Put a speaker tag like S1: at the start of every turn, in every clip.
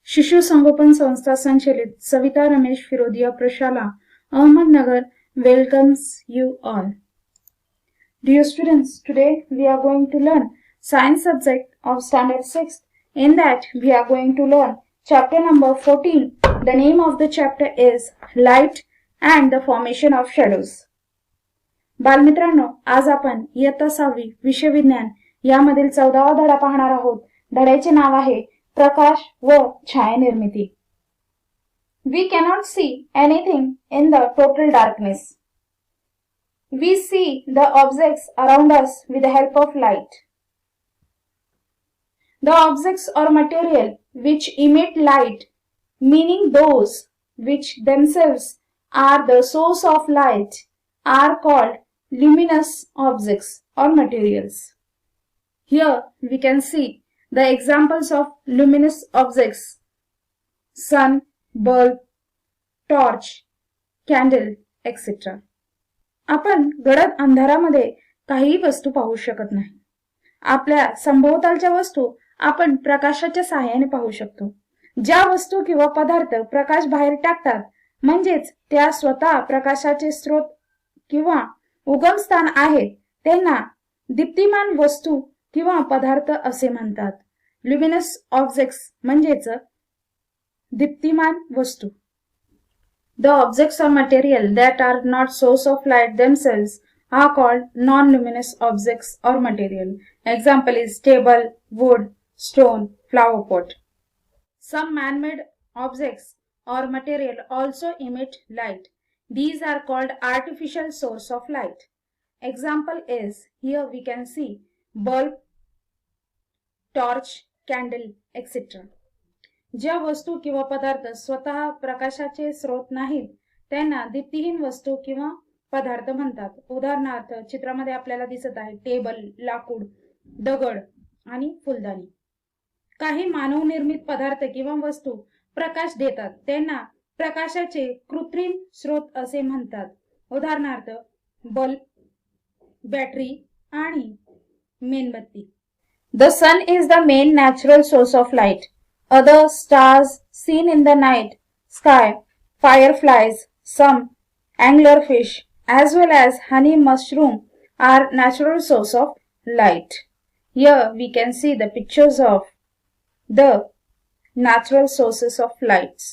S1: शिशु संगोपन संस्था संचलित सविता रमेश फिरोदिया प्रशाला Ahmednagar welcomes you all. Dear students, today we are going to learn science subject of standard 6. In that we are going to learn chapter number 14. The name of the chapter is Light and the Formation of Shadows. बालमित्रांनो, आज आपण इयत्ता 6वी विषय विज्ञान यामधील 14वा धडा पाहणार आहोत. धड्याचे नाव आहे प्रकाश व छायानिर्मिती. We cannot see anything in the total darkness. We see the objects around us with the help of light. The objects or material which emit light, meaning those which themselves are the source of light, are called luminous objects or materials. Here we can see the examples of luminous objects: sun, bulb, torch, candle, etc. आपण गडद अंधारामध्ये काही वस्तू पाहू शकत नाही. आपल्या संभोवतालच्या वस्तू आपण प्रकाशाच्या सहाय्याने पाहू शकतो. ज्या वस्तू किंवा पदार्थ प्रकाश बाहेर टाकतात म्हणजेच त्या स्वतः प्रकाशाचे स्रोत किंवा उगमस्थान आहेत त्यांना दीप्तिमान वस्तू किंवा पदार्थ असे म्हणतात. ल्युमिनस ऑब्जेक्ट्स म्हणजेच दीप्तिमान वस्तू. The objects or material that are not source of light themselves are called non-luminous objects or material. Example is table, wood, stone, flower pot. Some man-made objects or material also emit light. These are called artificial source of light. Example is, here we can see bulb, torch, candle, etc. ज्या वस्तू किंवा पदार्थ स्वतः प्रकाशाचे स्रोत नाहीत त्यांना दीप्तिहीन वस्तू किंवा पदार्थ म्हणतात. उदाहरणार्थ चित्रामध्ये आपल्याला दिसत आहे टेबल, लाकूड, दगड आणि फुलदाणी. काही मानव निर्मित पदार्थ किंवा वस्तू प्रकाश देतात त्यांना प्रकाशाचे कृत्रिम स्रोत असे म्हणतात. उदाहरणार्थ बल्ब, बॅटरी आणि मेणबत्ती. The sun is the main natural source of light. Other stars seen in the night sky, fireflies, some anglerfish, as well as honey mushroom are natural source of light. Here we can see the pictures of the natural sources of lights.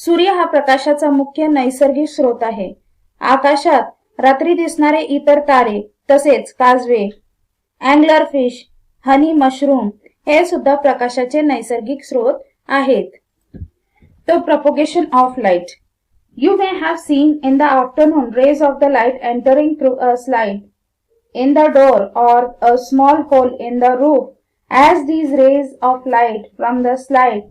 S1: सूर्य हा प्रकाशाचा मुख्य नैसर्गिक स्रोत आहे. आकाशात रात्री दिसणारे इतर तारे तसेच काजवे, अँगलरफिश, हनी मशरूम हे सुद्धा प्रकाशाचे नैसर्गिक स्रोत आहेत. The propagation of light. You may have seen in the afternoon rays of the light entering through a slide in the door or a small hole in the roof. As these rays of light from the slide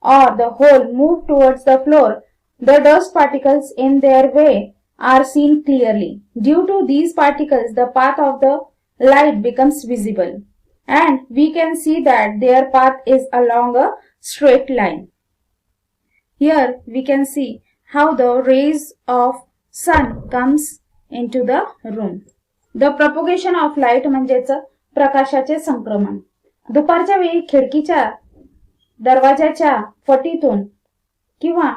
S1: or the hole move towards the floor, the dust particles in their way are seen clearly. Due to these particles, the path of the light becomes visible, and we can see that their path is along a straight line. Here we can see how the rays of sun comes into the room. The propagation of light म्हणजेच प्रकाशाचे संक्रमण. दुपारच्या वेळी खिडकीच्या दरवाजाच्या फटीतून किंवा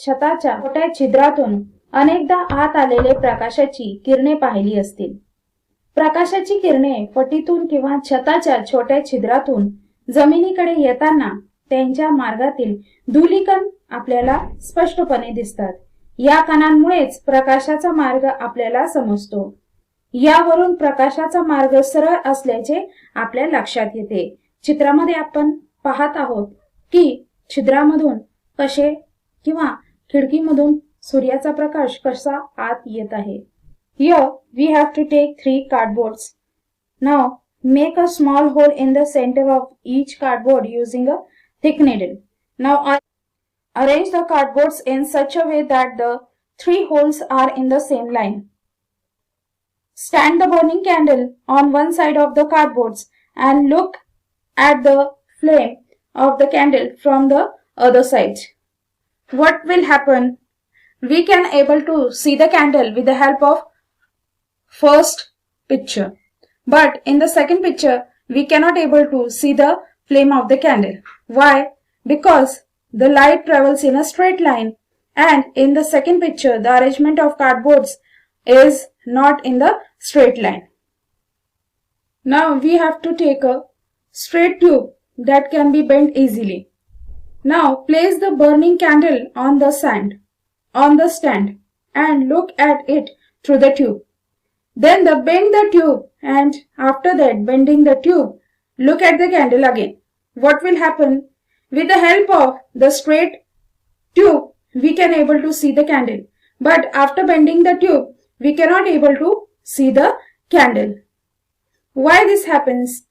S1: छताच्या छोट्या छिद्रातून अनेकदा आत आलेले प्रकाशाची किरणे पाहिली असतील. प्रकाशाची किरणे फटीतून किंवा छताच्या छोट्या छिद्रातून जमिनीकडे येताना त्यांच्या मार्गातील धूलिकण आपल्याला स्पष्टपणे दिसतात. या कणांमुळेच प्रकाशाचा मार्ग आपल्याला समजतो. यावरून प्रकाशाचा मार्ग सरळ असल्याचे आपल्या लक्षात येते. चित्रामध्ये आपण पाहत आहोत की छिद्रामधून कसे किंवा खिडकीमधून सूर्याचा प्रकाश कसा आत येत आहे. Here we have to take 3 cardboards. Now make a small hole in the center of each cardboard using a thick needle. Now arrange the cardboards in such a way that the 3 holes are in the same line. Stand the burning candle on one side of the cardboards and look at the flame of the candle from the other side. What will happen? We can able to see the candle with the help of first picture, but in the second picture we cannot able to see the flame of the candle. Why? Because the light travels in a straight line, and in the second picture the arrangement of cardboards is not in the straight line. Now we have to take a straight tube that can be bent easily. Now place the burning candle on the stand and look at it through the tube. Then bend the tube, and after that bending the tube, look at the candle again. What will happen? With the help of the straight tube, we can able to see the candle. But after bending the tube, we cannot able to see the candle. Why this happens?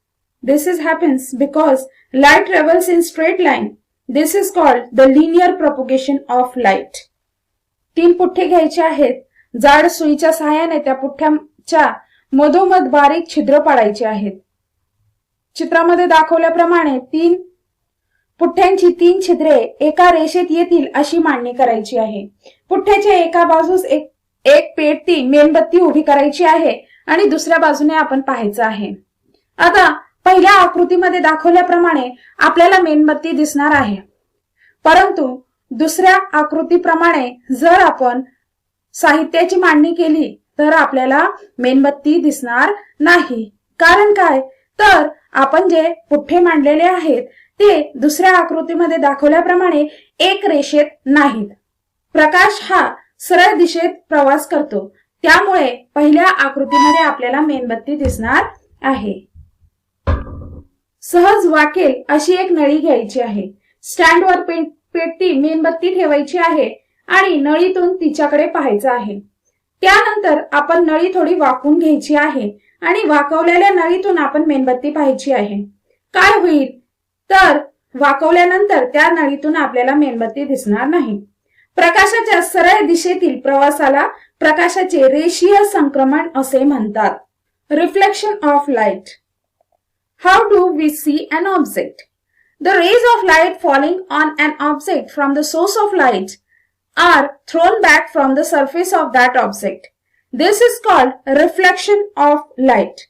S1: This happens because light travels in straight line. This is called the linear propagation of light. 3 पुठ्ठे घ्यायचे आहेत. जाड सुईच्या सहाय्याने त्या पुठ्ठ्याच्या मधोमध बारीक छिद्र पाडायचे आहेत. चित्रामध्ये दाखवल्याप्रमाणे 3 पुठ्ठ्यांची 3 छिद्रे एका रेषेत येतील अशी मांडणी करायची आहे. पुठ्ठ्याच्या एका बाजूस एक पेटती मेणबत्ती उभी करायची आहे आणि दुसऱ्या बाजूने आपण पाहायचं आहे. आता पहिल्या आकृतीमध्ये दाखवल्याप्रमाणे आपल्याला मेणबत्ती दिसणार आहे, परंतु दुसऱ्या आकृतीप्रमाणे जर आपण साहित्याची मांडणी केली तर आपल्याला मेणबत्ती दिसणार नाही. कारण काय? तर आपण जे पुठ्ठे मांडलेले आहेत ते दुसऱ्या आकृतीमध्ये दाखवल्याप्रमाणे एक रेषेत नाहीत. प्रकाश हा सरळ दिशेत प्रवास करतो, त्यामुळे पहिल्या आकृतीमध्ये आपल्याला मेणबत्ती दिसणार आहे. सहज वाकेल अशी एक नळी घ्यायची आहे. स्टँडवर पेटती मेणबत्ती ठेवायची आहे आणि नळीतून तिच्याकडे पाहायचं आहे. त्यानंतर आपण नळी थोडी वाकवून घ्यायची आहे आणि वाकवलेल्या नळीतून आपण मेणबत्ती पाहायची आहे. काय होईल? तर वाकवल्यानंतर त्या नळीतून आपल्याला मेणबत्ती दिसणार नाही. प्रकाशाच्या सरळ दिशेतील प्रवासाला प्रकाशाचे रेषीय संक्रमण असे म्हणतात. Reflection of light. How do we see an object? The rays of light falling on an object from the source of light are thrown back from the surface of that object. This is called reflection of light.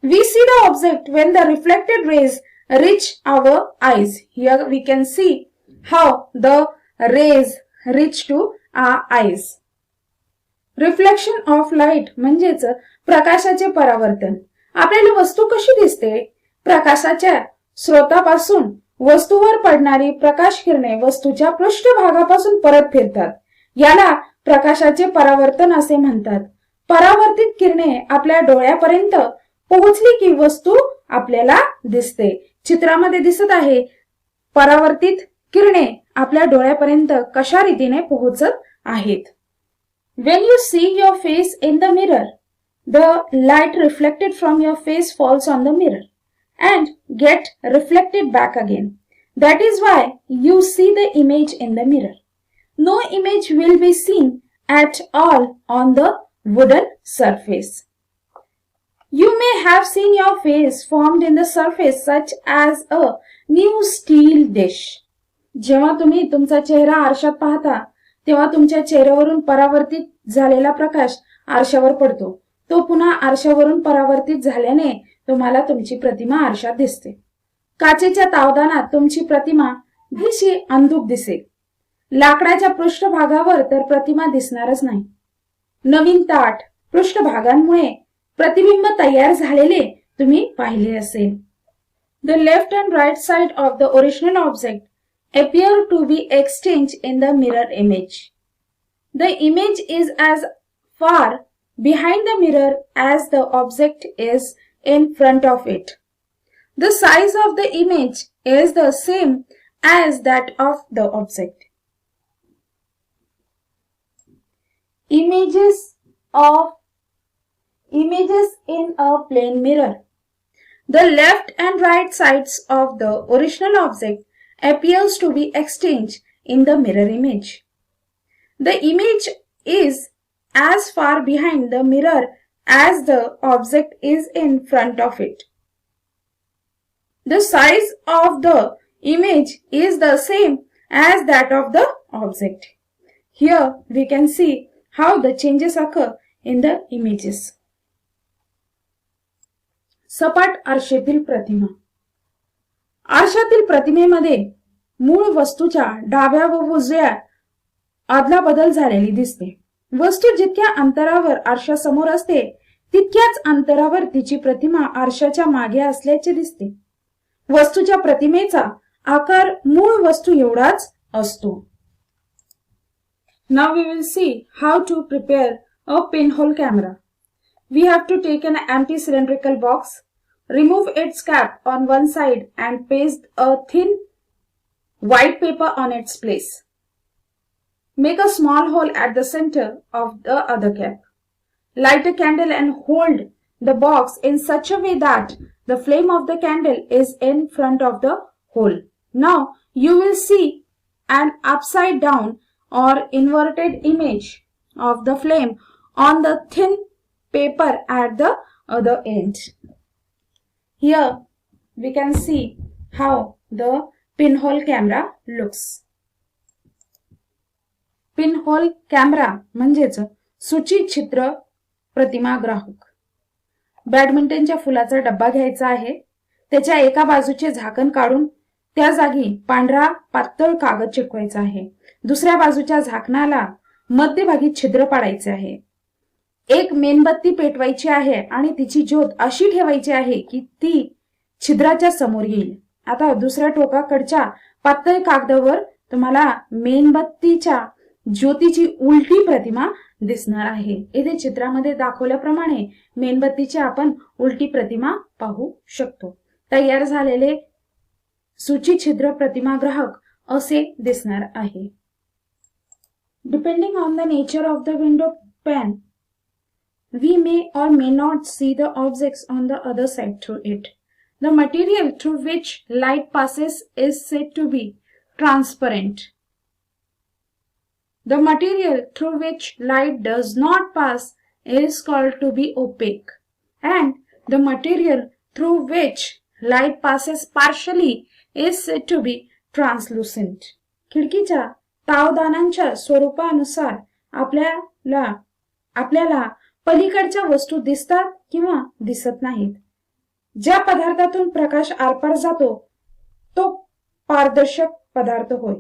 S1: We see the object when the reflected rays reach our eyes. Here we can see how the rays reach to our eyes. Reflection of light म्हणजेच प्रकाशाचे परावर्तन. आपल्याला वस्तू कशी दिसते? प्रकाशाच्या स्रोतापासून वस्तूवर पडणारी प्रकाश किरणे वस्तूच्या पृष्ठभागापासून परत फिरतात. याला प्रकाशाचे परावर्तन असे म्हणतात. परावर्तित किरणे आपल्या डोळ्यापर्यंत पोहोचली की वस्तू आपल्याला दिसते. चित्रामध्ये दिसत आहे परावर्तित किरणे आपल्या डोळ्यापर्यंत कशा रीतीने पोहोचत आहेत. When you see your face in the mirror, the light reflected from your face falls on the mirror and get reflected back again. That is why you see the image in the mirror. No image will be seen at all on the wooden surface. You may have seen your face formed in the surface such as a new steel dish. जेव्हा तुम्ही तुमचा चेहरा आरशात पाहता तेव्हा तुमच्या चेहऱ्यावरून परावर्तित झालेला प्रकाश आरशावर पडतो. तो पुन्हा आरशावरून परावर्तित झाल्याने तुम्हाला तुमची प्रतिमा आरशात दिसते. काचेच्या तावदानात तुमची प्रतिमा दिशी अंधुक दिसेल. लाकडाच्या पृष्ठभागावर तर प्रतिमा दिसणारच नाही. नवीन ताठ पृष्ठभागांमुळे प्रतिबिंब तयार झालेले तुम्ही पाहिले असेल. The left and right side of the original object appear to be exchanged in the mirror image. The image is as far behind the mirror as the object is in front of it. The size of the image is the same as that of the object. Images in a plane mirror. The left and right sides of the original object appears to be exchanged in the mirror image. The image is as far behind the mirror as the object is in front of it. The size of the image is the same as that of the object. Here we can see how the changes occur in the images. सपाट आरशेतील प्रतिमा. आरशातील प्रतिमेमध्ये मूळ वस्तूच्या डाव्या व उजव्या अदलाबदल झालेली दिसते. वस्तू जितक्या अंतरावर आरशासमोर असते तितक्याच अंतरावर तिची प्रतिमा आरशाच्या मागे असल्याचे दिसते. वस्तूच्या प्रतिमेचा आकार मूळ वस्तू एवढाच असतो. Now we will see how to prepare a pinhole camera. We have to take an empty cylindrical box, remove its cap on one side and paste a thin white paper on its place. Make a small hole at the center of the other cap. Light a candle and hold the box in such a way that the flame of the candle is in front of the hole. Now you will see an upside down or inverted image of the flame on the thin paper at the other end. Here we can see how the pinhole camera looks. Pinhole camera म्हणजेच सूचिछिद्र प्रतिमा ग्राहक. बॅडमिंटनच्या फुलाचा डब्बा घ्यायचा आहे. त्याच्या एका बाजूचे झाकण काढून त्या जागी पांढरा पातळ कागद चिटकवायचा आहे. दुसऱ्या बाजूच्या झाकणाला मध्यभागी छिद्र पाडायचे आहे. एक मेणबत्ती पेटवायची आहे आणि तिची ज्योत अशी ठेवायची आहे की ती छिद्राच्या समोर येईल. आता दुसऱ्या टोकाकडच्या पातळ कागदावर तुम्हाला मेणबत्तीच्या ज्योतीची उलटी प्रतिमा दिसणार आहे. येथे चित्रामध्ये दाखवल्याप्रमाणे मेणबत्तीची आपण उलटी प्रतिमा पाहू शकतो. तयार झालेले सूचिछिद्र प्रतिमा ग्राहक असे दिसणार आहे. Depending on the nature of the window pane, we may or may not see the objects on the other side through it. The material through which light passes is said to be transparent. The material through which light does not pass is called to be opaque, and the material through which light passes partially is said to be translucent. खिडकीच्या तावदानांच्या स्वरूपानुसार आपल्याला पलीकडच्या वस्तू दिसतात किंवा दिसत नाहीत. ज्या पदार्थातून प्रकाश आरपार जातो तो पारदर्शक पदार्थ होय.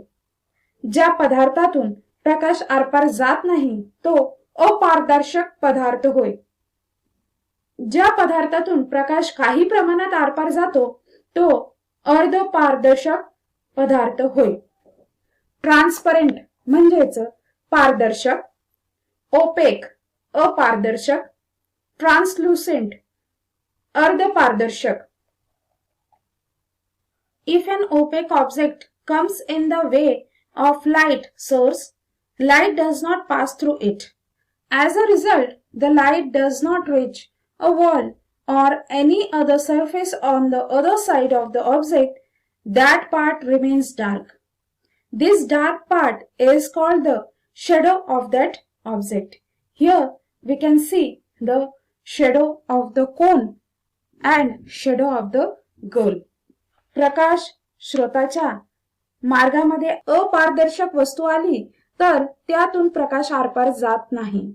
S1: ज्या पदार्थातून प्रकाश आरपार जात नाही तो अपारदर्शक पदार्थ होय. ज्या पदार्थातून प्रकाश काही प्रमाणात आरपार जातो तो अर्धपारदर्शक पदार्थ होय. ट्रान्सपरंट म्हणजेच पारदर्शक, ओपेक अपारदर्शक, ट्रान्सलुसेंट अर्धपारदर्शक. If an opaque object comes in the way of light source, light does not pass through it. As a result, the light does not reach a wall or any other surface on the other side of the object. That part remains dark. This dark part is called the shadow of that object. Here we can see the shadow of the cone and shadow of the girl. प्रकाश स्रोताच्या मार्गामध्ये अपारदर्शक वस्तू आली तर त्यातून प्रकाश आरपार जात नाही.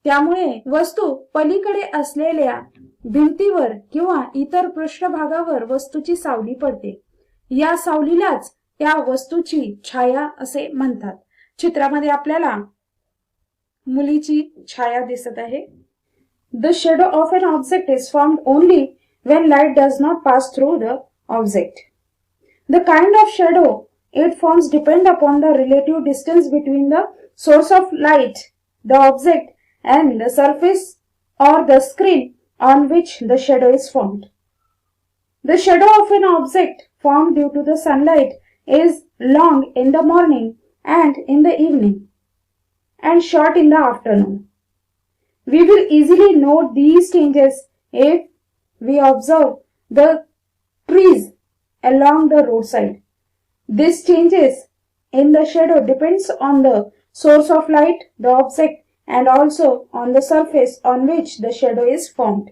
S1: त्यामुळे वस्तू पलीकडे असलेल्या भिंतीवर किंवा इतर पृष्ठभागावर वस्तूची सावली पडते. या सावलीलाच त्या वस्तूची छाया असे म्हणतात. चित्रामध्ये आपल्याला मुलीची छाया दिसत आहे. The shadow of an object is formed only when light does not pass through the object. The kind of shadow it forms depend upon the relative distance between the source of light, the object, and the surface or the screen on which the shadow is formed. The shadow of an object formed due to the sunlight is long in the morning and in the evening, and short in the afternoon. We will easily note these changes if we observe the trees along the roadside. This changes in the shadow depends on the source of light, the object, and also on the surface on which the shadow is formed.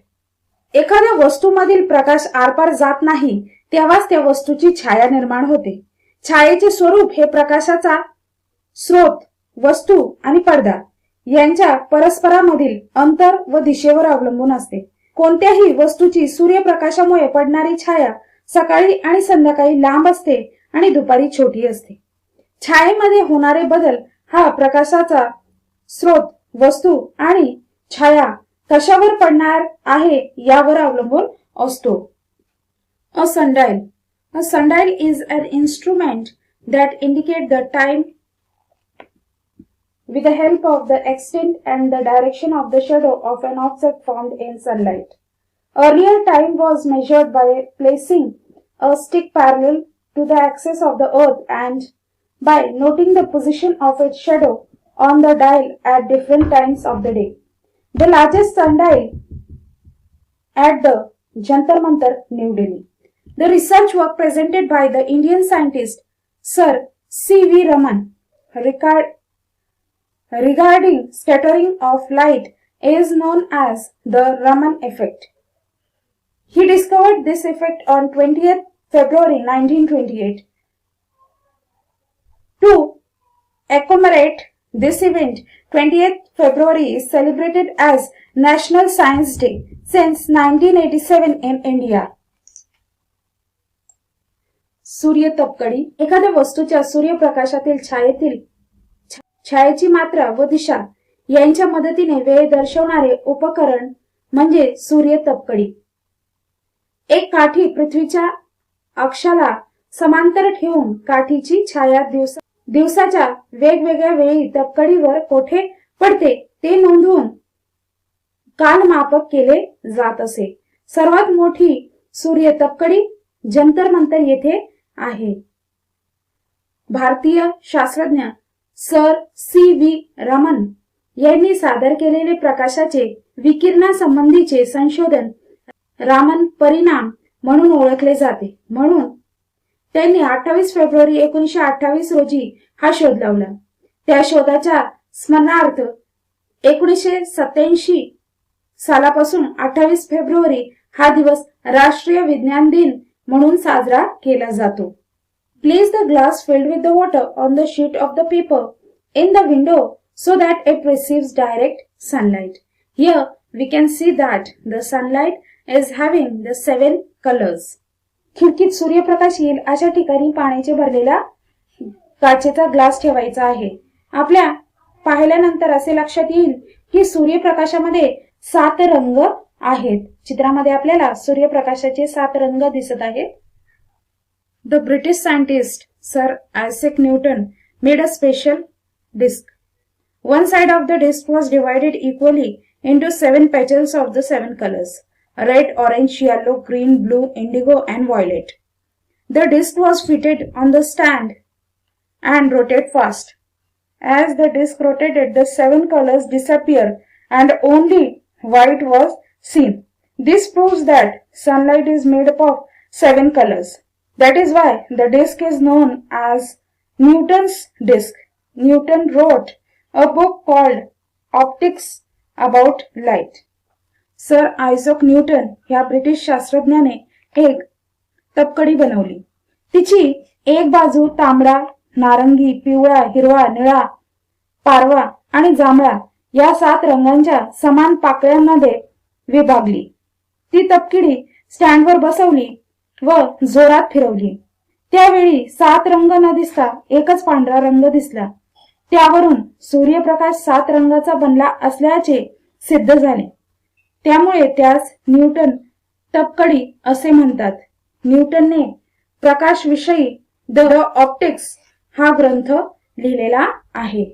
S1: एखाद्या वस्तूमधील प्रकाश आरपार जात नाही तेव्हाच त्या वस्तूची छाया निर्माण होते. छायेचे स्वरूप हे प्रकाशाचा स्रोत, वस्तू आणि पडदा यांच्या परस्परामधील अंतर व दिशेवर अवलंबून असते. कोणत्याही वस्तूची सूर्यप्रकाशामुळे पडणारी छाया सकाळी आणि संध्याकाळी लांब असते आणि दुपारी छोटी असते. छायेमध्ये होणारे बदल हा प्रकाशाचा स्रोत, वस्तू आणि छाया कशावर पडणार आहे यावर अवलंबून असतो. A sundial. A sundial is an instrument that indicates the time with the help of the extent and the direction of the shadow of an object formed in sunlight. Earlier, time was measured by placing a stick parallel to the axis of the earth and by noting the position of its shadow on the dial at different times of the day. The largest sundial at the Jantar Mantar, New Delhi. The research work presented by the Indian scientist Sir C.V. Raman regarding scattering of light is known as the Raman effect. He discovered this effect on 20th February 1928. To commemorate this event, 20th February is celebrated as National Science Day since 1987 in India. सूर्य तपकडी. एखाद्या वस्तूच्या सूर्यप्रकाशातील छायेची मात्रा व दिशा यांच्या मदतीने वेळ दर्शवणारे उपकरण म्हणजे सूर्य तपकडी. एक काठी पृथ्वीच्या अक्षाला समांतर ठेवून काठीची छाया दिवसाच्या वेगवेगळ्या वेळी तपकडीवर कोठे पडते ते नोंदवून कालमापक केले जात असे. सर्वात मोठी सूर्य तपकडी जंतर मंतर येथे आहे. भारतीय शास्त्रज्ञ सर सी व्ही रमन यांनी सादर केलेले प्रकाशाचे विकिरणासंबंधीचे संशोधन रामन परिणाम म्हणून ओळखले जाते. म्हणून त्यांनी 28 फेब्रुवारी 1928 रोजी हा शोध लावला. त्या शोधाच्या स्मरणार्थ 1987 सालापासून 28 फेब्रुवारी हा दिवस राष्ट्रीय विज्ञान दिन म्हणून साजरा केला जातो. Place the glass filled with the water on the sheet of the paper in the window so that it receives direct sunlight. Here we can see that the sunlight is having the 7 colors. खिडकीत सूर्यप्रकाश येईल अशा ठिकाणी पाण्याचे भरलेला काचेचा glass ठेवायचा आहे. आपल्या पाहिल्यानंतर असे लक्षात येईल की सूर्यप्रकाशामध्ये 7 रंग आहेत. चित्रामध्ये आपल्याला सूर्यप्रकाशाचे 7 रंग दिसत आहेत. The British scientist Sir Isaac Newton made a special disc. One side of the disc was divided equally into 7 petals of the 7 colors: red, orange, yellow, green, blue, indigo, and violet. The disc was fitted on the stand and rotated fast. As the disc rotated, the 7 colors disappeared and only white was seen. This proves that sunlight is made up of 7 colors. That is why the disc is known as Newton's disc. Newton wrote a book called Optics about light. Sir Isaac Newton ह्या British शास्त्रज्ञाने एक तपकडी बनवली. तिची एक बाजू तांबडा, नारंगी, पिवळा, हिरवा, निळा, पारवा आणि जांभळा या 7 रंगांच्या समान पाकळ्यांमध्ये विभागली. ती तपकिडी स्टँडवर बसवली व जोरात फिरवली. त्यावेळी 7 रंग न दिसता एकच पांढरा रंग दिसला. त्यावरून सूर्यप्रकाश 7 रंगाचा बनला असल्याचे सिद्ध झाले. त्यामुळे त्यास न्यूटन तपकडी असे म्हणतात. न्यूटनने प्रकाशविषयी द ऑप्टिक्स हा ग्रंथ लिहिलेला आहे.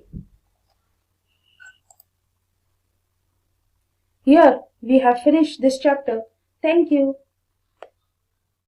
S1: Here we have finished this chapter. Thank you.